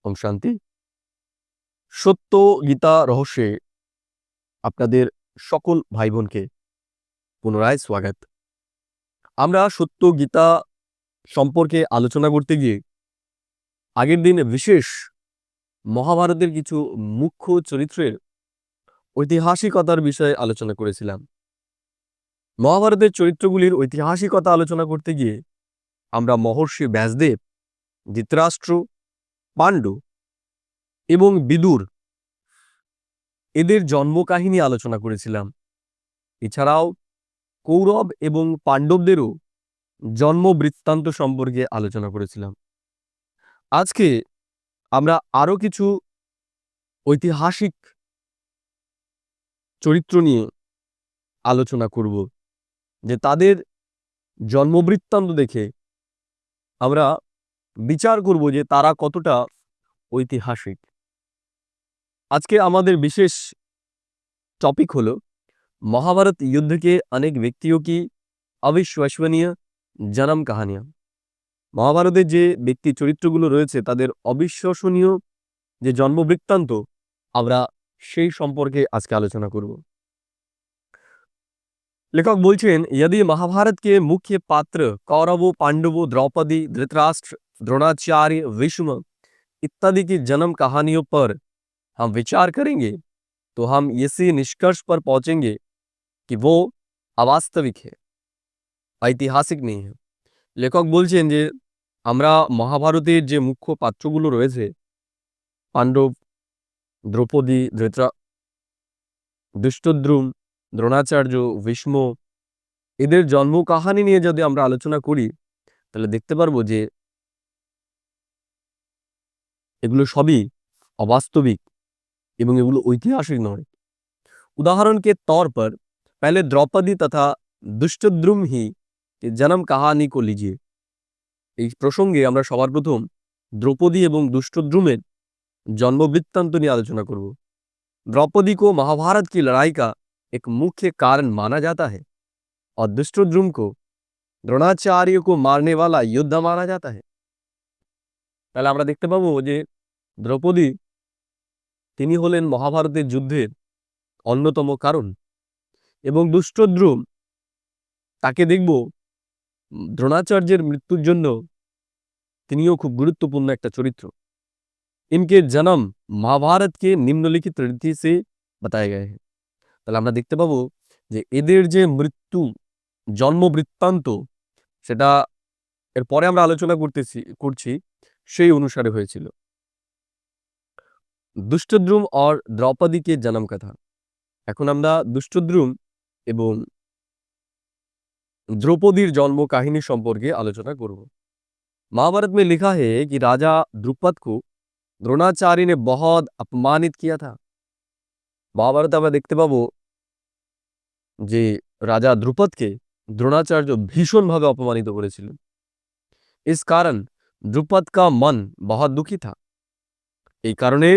ওম শান্তি। সত্য গীতা রহস্যে আপনাদের সকল ভাই বোনকে পুনরায় স্বাগত। আমরা সত্য গীতা সম্পর্কে আলোচনা করতে গিয়ে আগের দিন বিশেষ মহাভারতের কিছু মুখ্য চরিত্রের ঐতিহাসিকতার বিষয়ে আলোচনা করেছিলাম। মহাভারতের চরিত্রগুলির ঐতিহাসিকতা আলোচনা করতে গিয়ে আমরা মহর্ষি ব্যাসদেব, ধৃতরাষ্ট্র, পাণ্ডু এবং বিদুর এদের জন্মকাহিনী আলোচনা করেছিলাম। এছাড়াও কৌরব এবং পাণ্ডবদেরও জন্ম বৃত্তান্ত সম্পর্কে আলোচনা করেছিলাম। আজকে আমরা আরো কিছু ঐতিহাসিক চরিত্র নিয়ে আলোচনা করব, যে তাদের জন্মবৃত্তান্ত দেখে আমরা বিচার করব যে তারা কতটা ঐতিহাসিক। আজকে আমাদের বিশেষ टॉपिक হলো महाभारत युद्ध के अनेक व्यक्तियों की अविश्वसनीय जन्म कहानियां। মহাভারতের যে ব্যক্তি চরিত্রগুলো রয়েছে তাদের অবিশ্বসনীয় যে জন্মবৃত্তান্ত আমরা সেই সম্পর্কে আজকে আলোচনা করব। लेखक बोलছেন, यदि महाभारत के मुख्य पात्र कौरवों, पांडवों, द्रौपदी, धृतराष्ट्र, द्रोणाचार्य, भीष्म इत्यादि की जन्म कहानियों पर हम विचार करेंगे तो हम इसी निष्कर्ष पर पहुंचेंगे कि वो अवास्तविक है, ऐतिहासिक नहीं है। लेखक बोलছেন যে আমরা মহাভারতের যে মুখ্য পাত্রগুলো রয়েছে পাণ্ডব, দ্রৌপদী, ধৃষ্টদ্যুম্ন, দ্রোণাচার্য, ভীষ্ম এদের জন্ম কাহিনী নিয়ে যদি আমরা আলোচনা করি তাহলে দেখতে পারবো যে এগুলো সবই अवास्तविक एवं एगुलो ऐतिहासिक नয়। उदाहरण के तौर पर पहले द्रौपदी तथा दुष्टद्रुम ही जन्म कहानी को लीजिए। এই প্রসঙ্গে আমরা সবার প্রথম দ্রৌপদী এবং দুষ্টদ্রুমের জন্মবৃত্তান্ত নিয়ে আলোচনা করব। द्रौपदी को महाभारत की लड़ाई का एक मुख्य कारण माना जाता है और दुष्टद्रुम को द्रोणाचार्य को मारने वाला योद्धा माना जाता है। তাহলে আমরা দেখতে পাবো যে দ্রৌপদী তিনি হলেন মহাভারতের যুদ্ধের অন্যতম কারণ এবং দুষ্টদ্রুম তাকে দেখব দ্রোণাচার্যের মৃত্যুর জন্য তিনিও খুব গুরুত্বপূর্ণ একটা চরিত্র। इनके जन्म महाभारत के निम्नलिखित रीति से बताए गए हैं। তাহলে আমরা দেখতে পাবো যে এদের যে মৃত্যু জন্ম বৃত্তান্ত সেটা এরপরে আমরা আলোচনা করছি সেই অনুসারে হয়েছিল। দুষ্টদ্রুম और द्रौपदी के जन्म कथा। এখন আমরা দুষ্টদ্রুম এবং द्रौपदीर जन्म কাহিনী সম্পর্কে আলোচনা করব। महाभारत में लिखा है कि राजा द्रुपद को द्रोणाचार्य ने बहुत अपमानित किया था। महाभारत আমরা দেখতে পাবো যে রাজা দ্রুপদকে দ্রোণাচার্য ভীষণভাবে অপমানিত করেছিলেন। इस कारण द्रुपद का मन बहुत दुखी था। এই কারণে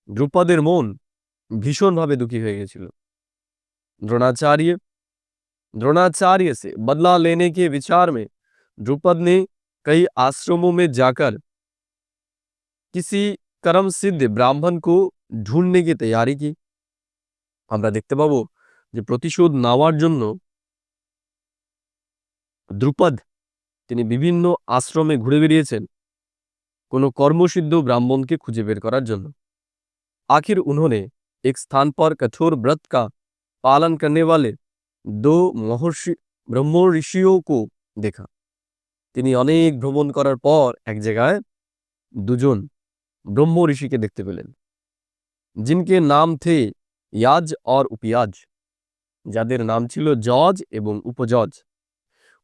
দ্রুপদের মন ভীষণভাবে দুঃখী হয়ে গিয়েছিল। द्रोणाचार्य से बदला लेने के विचार में द्रुपद ने कई आश्रमों में जाकर किसी कर्म सिद्ध ब्राह्मण को ढूंढने की तैयारी की। আমরা দেখতে পাবো যে প্রতিশোধ নেওয়ার জন্য দ্রুপদ তিনি বিভিন্ন আশ্রমে ঘুরে বেরিয়েছেন কোনো কর্মসিদ্ধ ব্রাহ্মণকে খুঁজে বের করার জন্য। आखिर उन्होंने एक स्थान पर कठोर व्रत का पालन करने वाले दो ब्रह्म ऋषियों को देखा। তিনি অনেক ভ্রমণ করার পর এক জায়গায় দুজন ব্রহ্ম ঋষিকে দেখতে পেলেন, जिनके नाम थे याज और उपयाज, যাদের নাম ছিল जज एवं उपजज।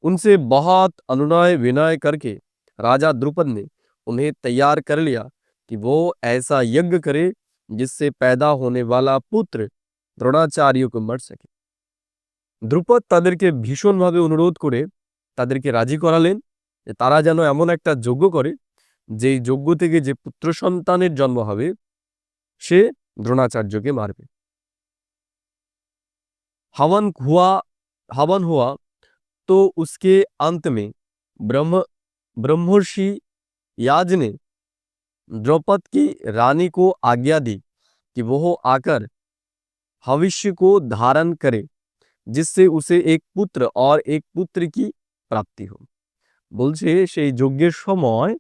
उनसे बहुत अनुनय विनय करके राजा द्रुपद ने उन्हें तैयार कर लिया कि वो ऐसा यज्ञ करे जिससे पैदा होने वाला पुत्र द्रोणाचार्य को मर सके। দ্রুপদ তাদেরকে ভীষণভাবে অনুরোধ করে তাদেরকে রাজি করালেন যে তারা যেন এমন একটা যজ্ঞ করে যেই যজ্ঞ থেকে যে পুত্র সন্তানের জন্ম হবে সে দ্রোণাচার্যকে মারবে। हवन हुआ तो उसके अंत में ब्रह्मर्षि याज ने द्रौपद की रानी को आज्ञा दी कि वह आकर भविष्य को धारण करे, जिससे उसे एक पुत्र और एक पुत्र की प्राप्ति हो। বলছে সেই যজ্ঞের সময়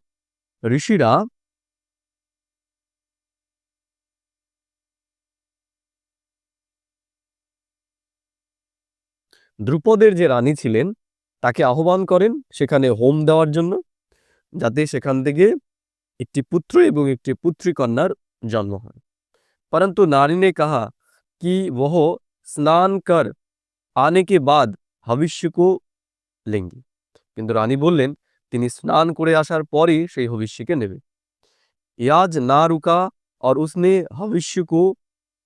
ঋষিরা দ্রুপদের যে রানী ছিলেন তাকে আহ্বান করেন সেখানে হোম দেওয়ার জন্য, যাতে সেখান থেকে একটি পুত্র এবং একটি পুত্রী কন্যার जन्म হয়। परंतु नारी ने कहा कि वह स्नान कर आने के बाद भविष्य को लेंगी, किंतु रानी बोलें তিনি স্নান করে আসার পরই সেই ভবিষ্যকে নেবে। याज ना रुका और उसने भविष्य को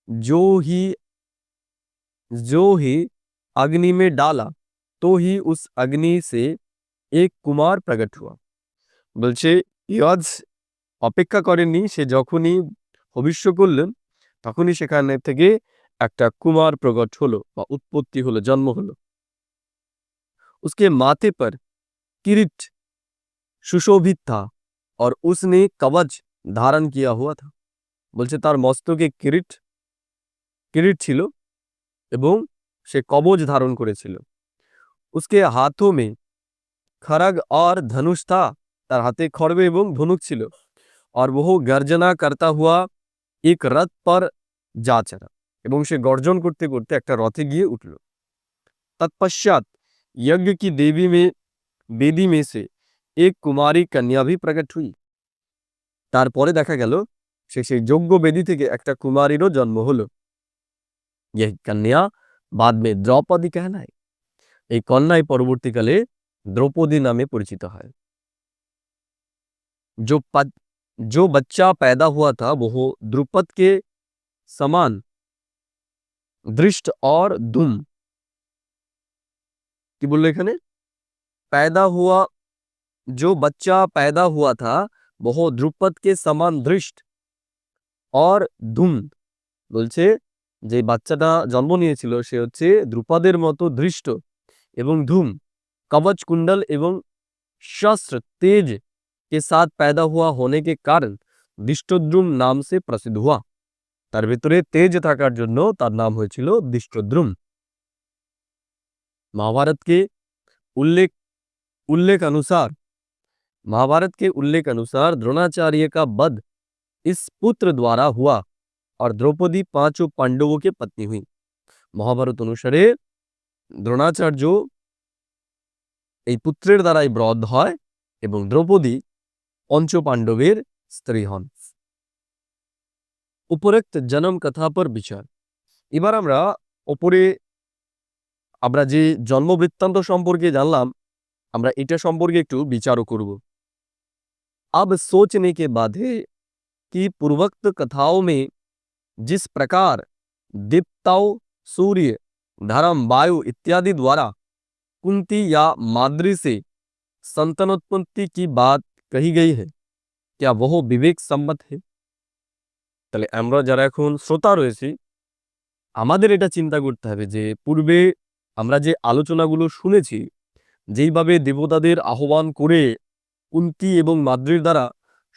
जो ही अग्नि में डाला तो ही उस अग्नि से एक कुमार प्रकट हुआ। বলছে ইয়াজ অপেক্ষা করেননি, সে যখনই ভবিষ্য করলেন তখনই সেখানে থেকে একটা কুমার প্রকট হলো বা उत्पत्ति হলো, जन्म হলো। उसके माथे पर किरीट सुशोभित था और उसने कवच धारण किया हुआ था। বলছে তার মস্তকে किरीट ছিল এবং সে কবচ ধারণ করেছিল। उसके हाथों में खरग और धनुष था, তার হাতে খড়গ এবং ধনুক ছিল। और वह गर्जना करता हुआ एक रथ पर जा चढ़ा, এবং সে গর্জন করতে করতে একটা রথে গিয়ে উঠল। तत्पश्चात यज्ञ की बेदी में से एक कुमारी कन्या भी प्रकट हुई। তারপরে দেখা গেল সেই যজ্ঞ বেদি থেকে একটা কুমারীরও জন্ম হলো। यह कन्या बाद में द्रौपदी कहलाए। এই কন্যাই পরবর্তীকালে দ্রৌপদী নামে পরিচিত হয়। जो बच्चा पैदा हुआ था वो द्रुपद के समान दृष्ट और दुम কি বললো এখানে, जो बच्चा पैदा हुआ था वह द्रुपद के समान दृष्ट और धूम। বলছে যে বাচ্চাটা জন্ম নিয়েছিল সে হচ্ছে দ্রুপদের মতো দৃষ্ট এবং ধূম, कवच कुंडल एवं शस्त्र तेज के साथ पैदा हुआ होने के कारण दृष्टद्रुम नाम से प्रसिद्ध हुआ। তার ভিতরে তেজ থাকার জন্য তার নাম হয়েছিল দৃষ্টদ্রুম। महाभारत के उल्लेख अनुसार द्रोणाचार्य का वध इस पुत्र द्वारा हुआ और द्रौपदी पांचों पांडवों के पत्नी हुई। महाभारत अनुसारे द्रोणाचार्य এই পুত্রের দ্বারাই বধ হয় এবং দ্রৌপদী पंच पांडवेर स्त्री हन। उपरोक्त जन्म कथा पर विचार। এবার আমরা উপরে আমরা যে জন্ম বৃত্তান্ত সম্পর্কে জানলাম, আমরা এটা সম্পর্কে একটু বিচারও করব। अब सोचने के बाद है कि पूर्वोक्त कथाओं में जिस प्रकार दीप्ताओं, सूर्य, धर्म, वायु इत्यादि द्वारा कुंती या माद्री से संतानोत्पत्ति की बात कही गई है, क्या वह विवेक सम्मत है? তাহলে আমরা যারা এখন শ্রোতা রয়েছি আমাদের এটা চিন্তা করতে হবে যে পূর্বে আমরা যে আলোচনাগুলো শুনেছি, যেইভাবে দেবতাদের আহ্বান করে কুন্তী এবং মাদ্রির দ্বারা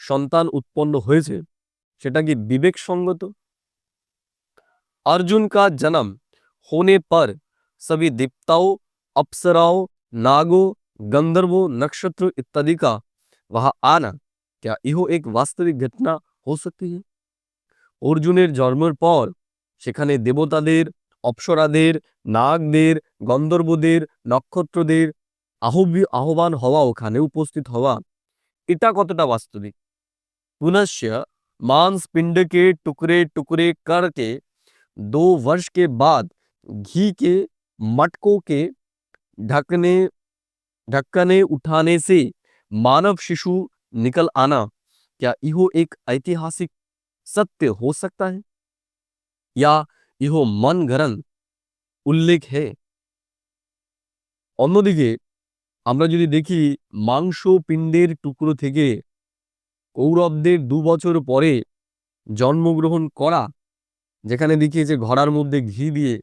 সন্তান উৎপন্ন হয়েছে সেটা কি বিবেক সঙ্গত? अर्जुन का जन्म होने पर सभी देवताओं, अप्सराओं, नागों, गंधर्वों, नक्षत्र इत्यादि का वहां आना, क्या यह एक वास्तविक घटना हो सकती है? অর্জুনের জন্মের পর সেখানে দেবতাদের, অপ্সরাদের, নাগদের, গন্ধর্বদের, নক্ষত্রদের আহ্বান হওয়া, ওখানে উপস্থিত হওয়া, এটা কতটা বাস্তবিক? पुनश्च मांस पिंड के टुकड़े टुकड़े करके 2 वर्ष के बाद घी के मटकों के ढक्कने उठाने से मानव शिशु निकल आना, क्या यह एक ऐतिहासिक सत्य हो सकता है या यह मनगढ़ंत उल्लेख है? অন্যদিকে আমরা যদি দেখি মাংস পিণ্ডের টুকরো থেকে কৌরবদের 2 বছর পরে জন্মগ্রহণ করা, যেখানে দেখিয়েছে ঘড়ার মধ্যে ঘি দিয়ে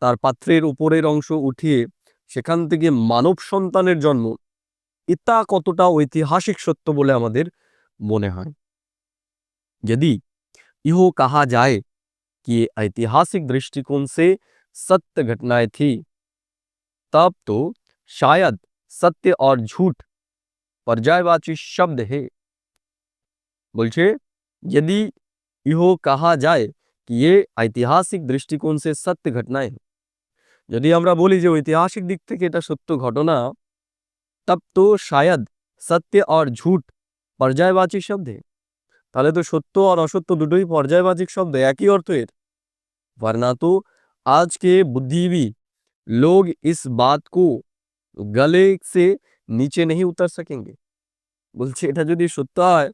তার পাত্রের উপরের অংশ উঠিয়ে সেখান থেকে মানব সন্তানের জন্ম, এটা কতটা ঐতিহাসিক সত্য বলে আমাদের মনে হয়। यदि यो कहा जाए कि ये ऐतिहासिक दृष्टिकोण से सत्य घटनाएं थी, तब तो शायद सत्य और झूठ पर्यायवाची शब्द है। बोलছে यदि यो कहा जाए कि ये ऐतिहासिक दृष्टिकोण से सत्य घटनाएं हैं, যদি আমরা বলি যে ঐতিহাসিক দিক থেকে এটা সত্য ঘটনা, तब तो शायद सत्य और झूठ पर्यायवाची शब्द है। তাহলে তো সত্য আর অসত্য দুটোই পর্যায়বাচিক শব্দ, একই অর্থের। वरना तो आज के बुद्धिजीवी लोग इस बात को गले से नीचे नहीं उतर सकेंगे। বলছে এটা যদি সত্য হয়,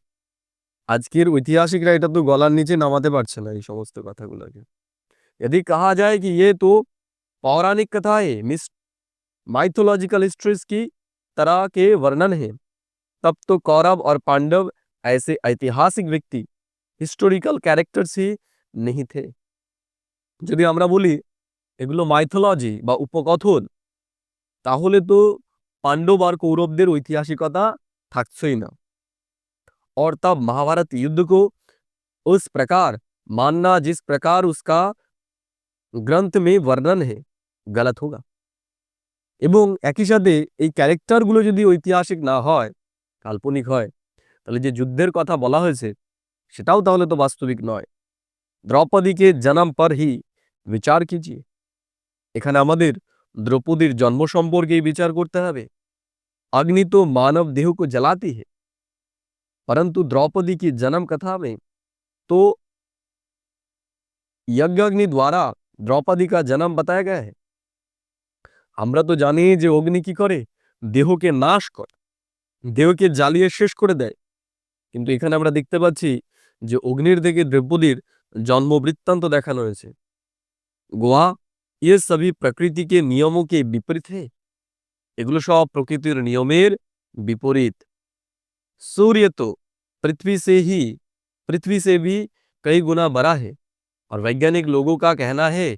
আজকের ঐতিহাসিকরা এটা তো গলার নিচে নামাতে পারছে না এই সমস্ত কথাগুলোকে। यदि कहा जाए कि ये तो पौराणिक कथाएं, माइथोलॉजिकल हिस्ट्रीज की तरह के वर्णन है, तब तो कौरव और पांडव ऐसे ऐतिहासिक व्यक्ति, हिस्टोरिकल कैरेक्टर्स ही नहीं थे। যদি আমরা বলি এগুলো মাইথোলজি বা উপকথন, তাহলে তো পাণ্ডব আর কৌরবদের ঐতিহাসিকতা থাকছেই না। और तब महाभारत युद्ध को उस प्रकार मानना जिस प्रकार उसका গ্রন্থ में वर्णन है गलत होगा। এবং একই সাথে এই ক্যারেক্টারগুলো যদি ঐতিহাসিক না হয়, কাল্পনিক হয়, তাহলে যে যুদ্ধের কথা বলা হয়েছে সেটাও তাহলে তো বাস্তবিক নয়। দ্রৌপদী কে জন্ম पर ही विचार कीजिए। এখানে আমাদের দ্রৌপদীর জন্ম সম্পর্কেই বিচার করতে হবে। अग्नि तो मानव देह को जलाती है, परंतु द्रौपदी की जन्म कथा में तो यज्ञाग्नि द्वारा द्रौपदी का जन्म बताया गया है। আমরা তো জানি যে অগ্নি কি করে, দেহকে নাশ করে, দেহকে জ্বালিয়ে শেষ করে দেয়। কিন্তু এখানে আমরা দেখতে পাচ্ছি যে অগ্নির থেকে দ্রৌপদীর জন্ম বৃত্তান্ত দেখানো হয়েছে। গোয়া ये सभी प्रकृति के नियमों के विपरीत है। এগুলো সব প্রকৃতির নিয়মের বিপরীত। सूर्य तो पृथ्वी से भी कई गुना बड़ा है, और वैज्ञानिक लोगों का कहना है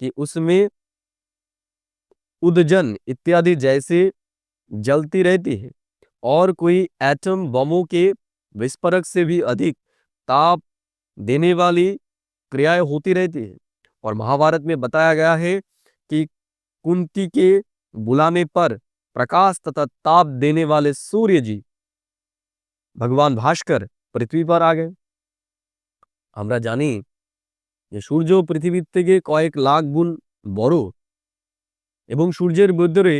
कि उसमें उदजन इत्यादि जैसे जलती रहती है, और कोई एटम बमों के विस्फोटक से भी अधिक ताप देने वाली क्रियाएं होती रहती है। और महाभारत में बताया गया है कि कुंती के बुलाने पर प्रकाश तथा ताप देने वाले सूर्य जी भगवान भास्कर पृथ्वी पर आ गए। আমরা জানি যে সূর্য পৃথিবীর থেকে কয়েক লাখ গুণ বড়, এবং সূর্যের ভেতরে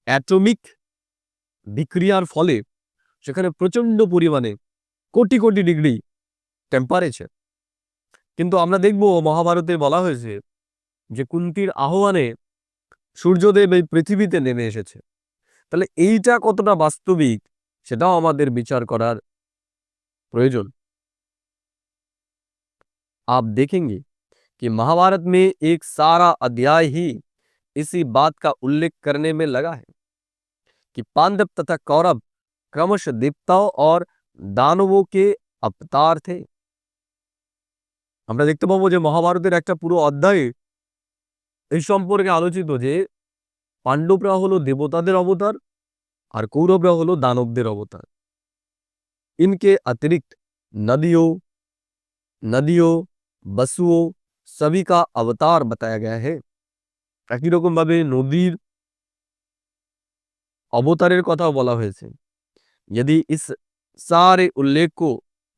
অ্যাটমিক বিক্রিয়ার ফলে সেখানে প্রচন্ড পরিমাণে কোটি কোটি ডিগ্রি টেম্পারেচার। কিন্তু আমরা দেখব মহাভারতে বলা হয়েছে যে কুন্তির আহ্বানে সূর্যদেব এই পৃথিবীতে নেমে এসেছে। তাহলে এইটা কতটা বাস্তবিক সেটাও আমাদের বিচার করার প্রয়োজন। आप देखेंगे कि महाभारत में एक सारा अध्याय ही इसी बात का उल्लेख करने में लगा है कि पांडव तथा कौरव क्रमशः देवताओं और दानवों के अवतार थे। আমরা দেখতে পাবো যে মহাভারতের একটা পুরো অধ্যায়ে এই সম্পর্কে আলোচিত যে পাণ্ডবরা হলো দেবতাদের অবতার আর কৌরবরা হলো দানবদের অবতার। इनके अतिरिक्त नदियों बसुओं सभी का अवतार बताया गया है। একই রকম ভাবে নদীর অবতারের কথাও বলা হয়েছে। यदि इस सारे उल्लेख को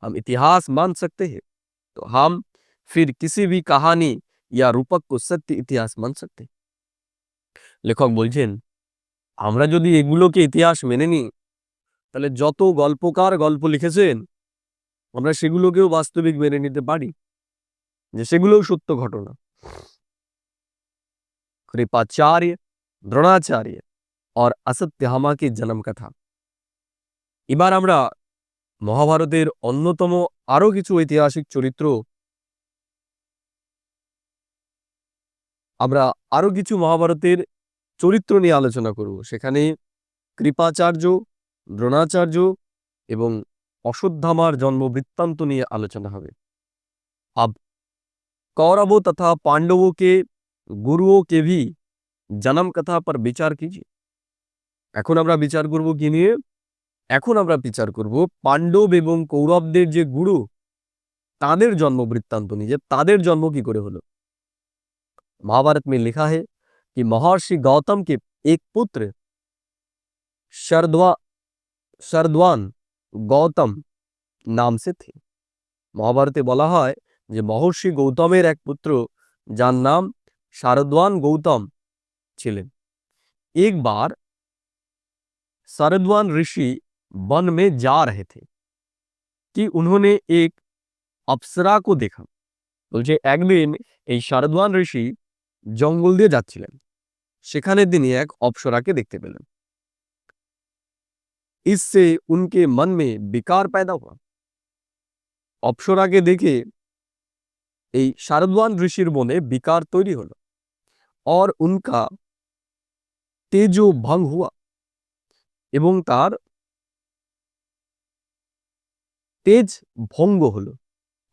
हम इतिहास मान सकते हैं, तो हम फिर किसी भी कहानी या रूपक को सत्य इतिहास मान सकते हैं। লেখক বলছেন আমরা যদি এগুলোকে ইতিহাস মেনে নিই, তাহলে যত গল্পকার গল্প লিখেছেন আমরা সেগুলোকেও বাস্তবিক মেনে নিতে পারি যে সেগুলোও সত্য ঘটনা। कृपाचार्य, द्रोणाचार्य और असत्यभामा की जन्म कथा। এবার আমরা মহাভারতের অন্যতম আরো কিছু ঐতিহাসিক চরিত্র, আমরা আরো কিছু মহাভারতের চরিত্র নিয়ে আলোচনা করব। সেখানে কৃপাচার্য, দ্রোণাচার্য এবং অশ্বত্থামার জন্ম বৃত্তান্ত নিয়ে আলোচনা হবে। अब कौरवों तथा पांडवों के गुरुओं के भी जन्म कथा पर विचार कीजिए। এখন আমরা বিচার করব কি নিয়ে? এখন আমরা বিচার করব পাণ্ডব এবং কৌরবদের যে গুরু তাদের जन्म वृत्तांत নিয়ে তাদের जन्म की করে হলো। महाभारत में लिखा है कि महर्षि गौतम के एक पुत्र शरद्वान गौतम नाम से थे। মহাভারতে বলা হয় যে মহর্ষি গৌতমের এক পুত্র যার নাম শারদ্বান গৌতম ছিলেন। एक बार शरद्वान ऋषि वन में जा रहे थे कि उन्होंने एक अप्सरा को देखा। বলছে একদিন এই শারদ্বান ঋষি জঙ্গল দিয়ে যাচ্ছিলেন, সেখানে তিনি এক অপ্সরাকে দেখতে পেলেন। इससे उनके मन में विकार पैदा हुआ। অপ্সরাকে দেখে এই শারদ্বান ঋষির মনে विकार তৈরি হলো और उनका तेजो भंग हुआ এবং তার তেজ ভঙ্গ হলো,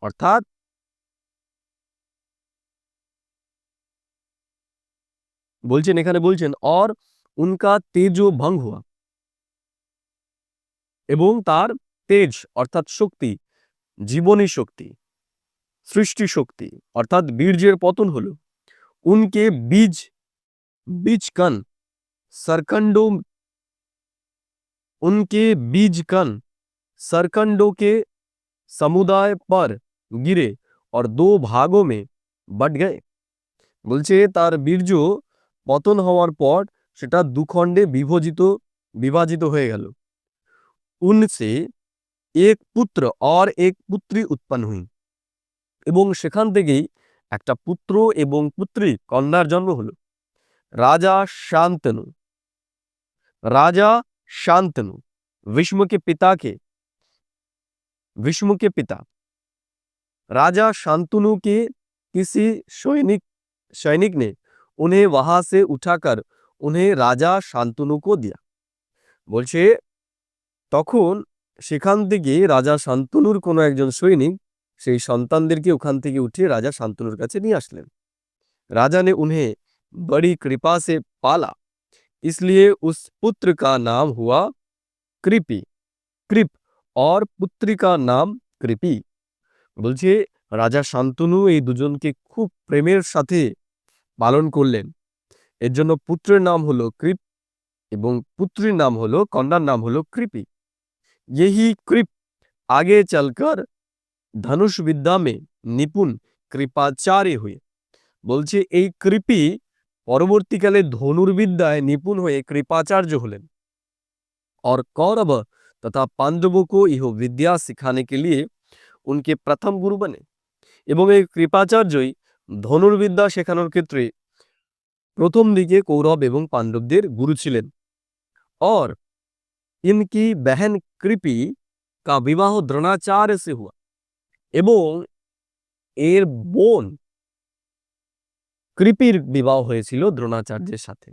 অর্থাৎ বলছেন এখানে বলছেন और उनका तेजो भंग हुआ এবং তার তেজ অর্থাৎ শক্তি, জীবনী শক্তি, সৃষ্টি শক্তি অর্থাৎ বীর্যের পতন হলো। उनके बीज कण सरकंडों के समुदाय पर गिरे और दो भागों में बट गए। বলছে তার বীর্য পতন হওয়ার পর সেটা দুখণ্ডে বিভাজিত হয়ে গেল। उनसे एक पुत्र और एक पुत्री उत्पन्न हुई এবং সেখান থেকেই একটা পুত্র এবং পুত্রী কন্যার জন্ম হলো। राजा शांतनु विष्णु के पिता राजा शांतनु के किसी सैनिक ने उन्हें वहां से उठाकर उन्हें राजा शांतनु को दिया। বলছে তখন সেখান থেকে রাজা শান্তনুর কোনো একজন সৈনিক সেই সন্তানদেরকে ওখান থেকে উঠিয়ে রাজা শান্তনুর কাছে নিয়ে আসলেন। राजा ने उन्हें बड़ी कृपा से पाला, इसलिए उस पुत्र का नाम हुआ कृप और पुत्री का नाम कृपी। বলছে রাজা শান্তনু এই দুজনকে খুব প্রেমের সাথে পালন করলেন, এর জন্য পুত্রের নাম হলো কৃপ এবং পুত্রীর নাম হলো, কন্যার নাম হলো কৃপি। यही कृप आगे चलकर धनुष विद्या में निपुण कृपाचार्य हुए। বলছে এই কৃপি পরবর্তীকালে ধনুর্বিদ্যায় নিপুণ হয়ে কৃপাচার্য হলেন। और कौरव तथा पांडवों को यह विद्या सिखाने के लिए उनके प्रथम गुरु बने এবং এই কৃপাচার্যই ধনুর্বিদ্যা শেখানোর ক্ষেত্রে প্রথম দিকে কৌরব এবং পাণ্ডবদের গুরু ছিলেন। और इनकी बहन कृपी का विवाह द्रोणाचार्य से हुआ এবং এর বোন কৃপির বিবাহ হয়েছিল দ্রোণাচার্যের সাথে।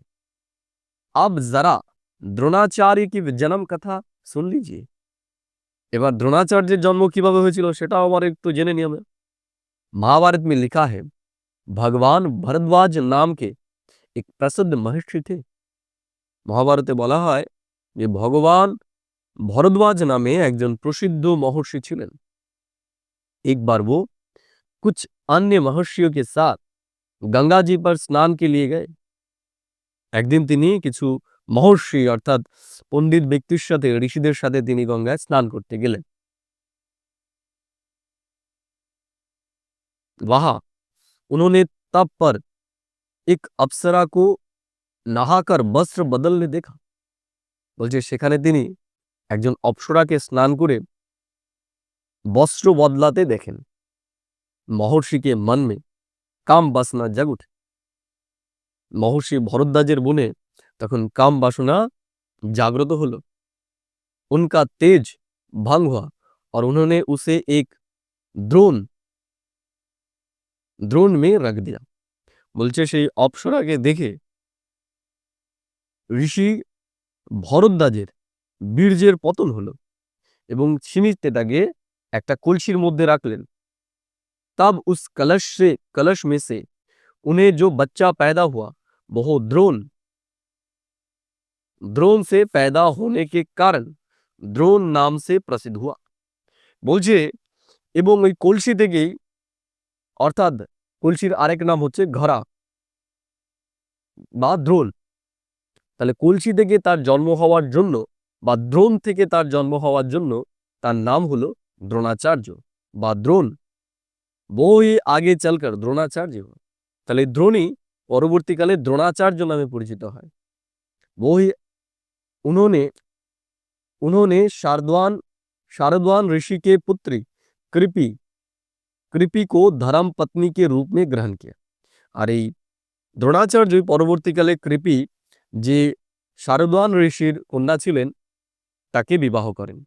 अब जरा দ্রোণাচার্য की जन्म कथा सुन लीजिए। এবার দ্রোণাচার্যের জন্ম কিভাবে হয়েছিল সেটাও আমার একটু জেনে নিই আমরা। महाभारत में लिखा है भगवान भरद्वाज नाम के एक प्रसिद्ध महर्षि थे। মহাভারতে বলা হয় যে ভগবান ভরদ্বাজ নামে একজন প্রসিদ্ধ মহর্ষি ছিলেন। एक बार वो कुछ अन्य महर्षियों के साथ गंगा जी पर स्नान के लिए गए। একদিন তিনি কিছু মহর্ষি অর্থাৎ পণ্ডিত ব্যক্তির সাথে, ঋষিদের সাথে তিনি গঙ্গায় স্নান করতে গেলেন। वहां उन्होंने तब पर एक अप्सरा को नहाकर वस्त्र बदलने देखा। বলছে সেখানে তিনি একজন অপ্সরাকে স্নান করে বস্ত্র বদলাতে দেখেন। महर्षि के मन में काम वासना जग उठे। महर्षि भरद्वाजेर मने तखन काम वासना जागृत हलो। उनका तेज भंग हुआ और उन्होंने उसे एक द्रोण में रख दिया। বলছে সেই অপ্সরাকে দেখে ঋষি ভরদ্বাজের বীর্যের পতন হলো এবং ছিনিতেটাকে একটা কলসির মধ্যে রাখলেন। तब उस कलश में से उन्हें जो बच्चा पैदा हुआ वो द्रोण से पैदा होने के कारण দ্রোণ নাম সে প্রসিদ্ধ হুয়া। বলছে এবং ওই কলসি থেকেই, অর্থাৎ কলসির আরেক নাম হচ্ছে ঘরা বা দ্রোণ, তাহলে কলসি থেকে তার জন্ম হওয়ার জন্য বা দ্রোণ থেকে তার জন্ম হওয়ার জন্য তার নাম হলো দ্রোণাচার্য বা দ্রোণ। বই আগে চলকর দ্রোণাচার্য, তাহলে দ্রোণী পরবর্তীকালে দ্রোণাচার্য নামে পরিচিত হয়। বই उन्होंने उन्होंने शारद्वान ऋषि के पुत्री कृपि कृपि को धर्म पत्नी के रूप में ग्रहण किया। আর এই দ্রোণাচার্য পরবর্তীকালে কৃপি, যে শারদ্বান ঋষির কন্যা ছিলেন, তাকে বিবাহ করেন।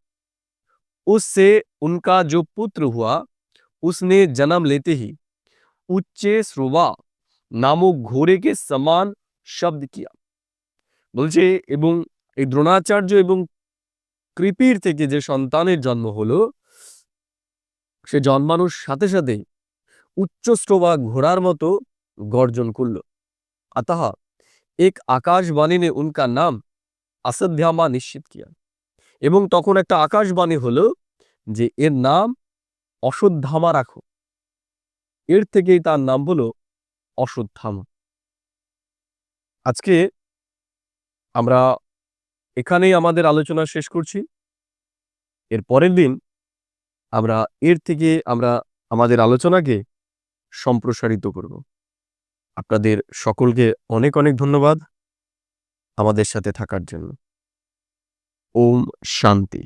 उससे उनका जो पुत्र हुआ उसने जन्म लेते ही उच्चे श्रुवा नामक घोड़े के समान शब्द किया। বলছে এবং এই দ্রোণাচার্য এবং কৃপির থেকে যে সন্তানের জন্ম হলো, সে জন্মানোর সাথে সাথে উচ্চশ্রবা ঘোড়ার মতো গর্জন করল। अतः एक आकाशवाणी ने उनका नाम असध्यामा निश्चित किया। এবং তখন একটা আকাশবাণী হলো যে এর নাম অশ্বত্থামা রাখো। এর থেকেই তার নাম হলো অশ্বত্থামা। আজকে আমরা এখানেই আমাদের আলোচনা শেষ করছি। এর পরের দিন আমরা এর থেকে আমাদের আলোচনাকে সম্প্রসারিত করব। আপনাদের সকলকে অনেক অনেক ধন্যবাদ আমাদের সাথে থাকার জন্য। ওম শান্তি।